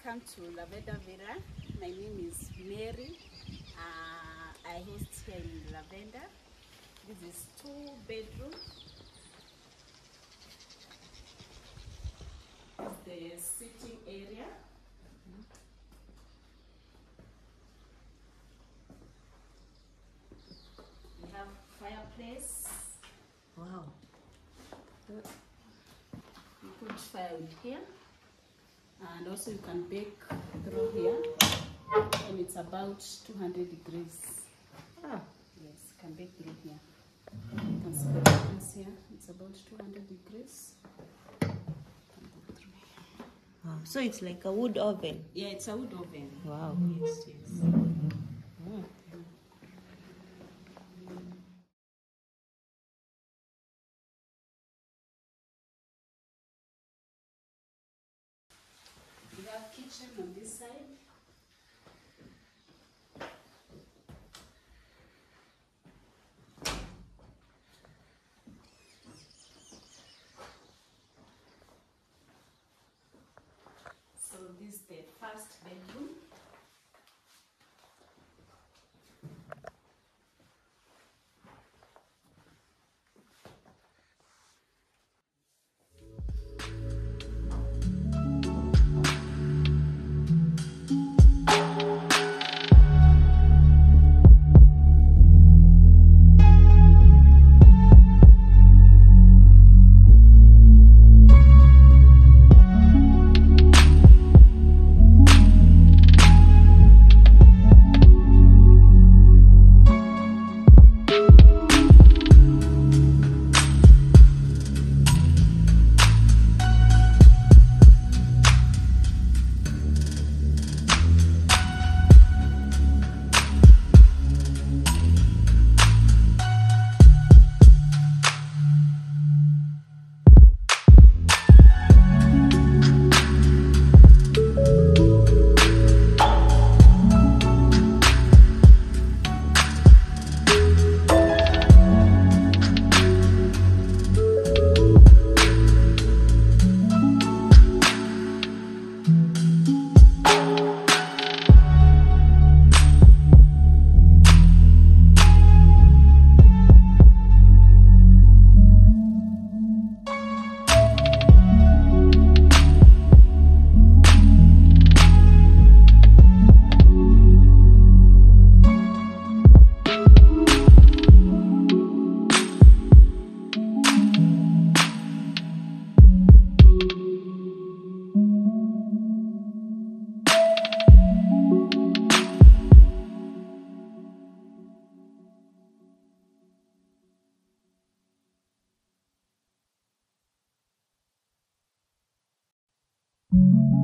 Welcome to Lavender Villa. My name is Mary. I host here in Lavender. This is 2-bedroom. This is the sitting area. We have fireplace. Wow. You put firewood here. And also you can bake through here, and it's about 200 degrees. Ah. Yes, you can bake through here. You can see the difference here. It's about 200 degrees. Wow. So it's like a wood oven. Yeah, it's a wood oven. Wow. Yes, yes. We have kitchen on this side. So this is the first bedroom. you.